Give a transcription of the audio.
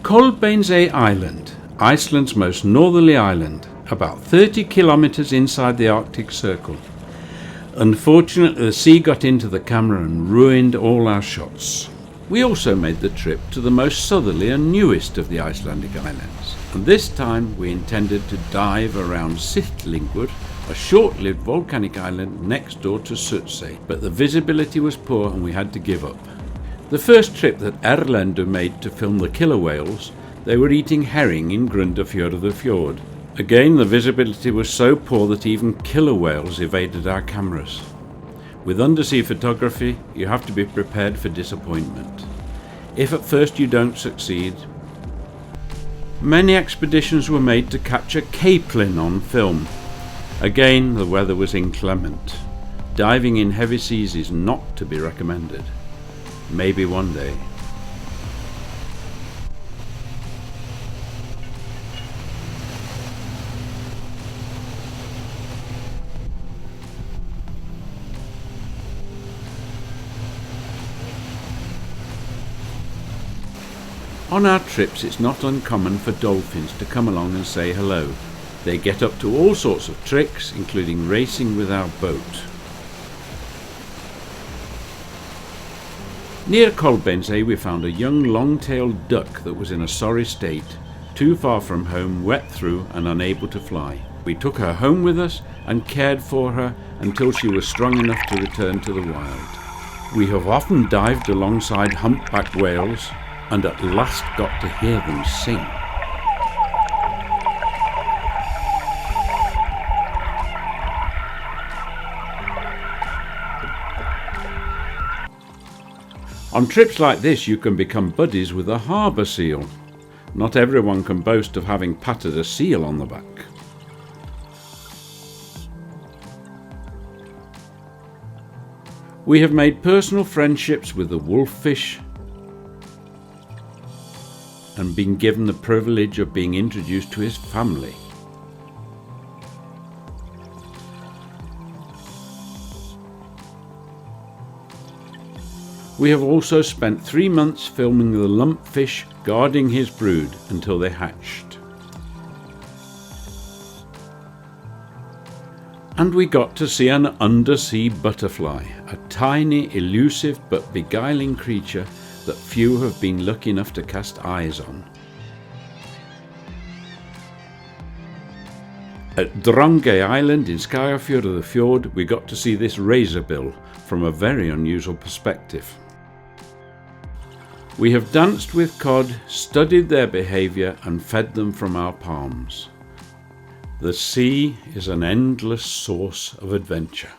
Kolbeinsey Island, Iceland's most northerly island, about 30 kilometres inside the Arctic Circle. Unfortunately, the sea got into the camera and ruined all our shots. We also made the trip to the most southerly and newest of the Icelandic islands, and this time we intended to dive around Sitlingur, a short-lived volcanic island next door to Surtsey, but the visibility was poor and we had to give up. The first trip that Erlendur made to film the killer whales, they were eating herring in Grundarfjörður fjord. Again, the visibility was so poor that even killer whales evaded our cameras. With undersea photography, you have to be prepared for disappointment. If at first you don't succeed. Many expeditions were made to capture capelin on film. Again, the weather was inclement. Diving in heavy seas is not to be recommended. Maybe one day. On our trips, it's not uncommon for dolphins to come along and say hello. They get up to all sorts of tricks, including racing with our boat. Near Kolbeinsey we found a young long-tailed duck that was in a sorry state, too far from home, wet through and unable to fly. We took her home with us and cared for her until she was strong enough to return to the wild. We have often dived alongside humpback whales and at last got to hear them sing. On trips like this you can become buddies with a harbour seal. Not everyone can boast of having patted a seal on the back. We have made personal friendships with the wolffish and been given the privilege of being introduced to his family. We have also spent 3 months filming the lumpfish guarding his brood until they hatched. And we got to see an undersea butterfly, a tiny, elusive but beguiling creature that few have been lucky enough to cast eyes on. At Drangey Island in Skagafjörður fjord, we got to see this razorbill from a very unusual perspective. We have danced with cod, studied their behaviour and fed them from our palms. The sea is an endless source of adventure.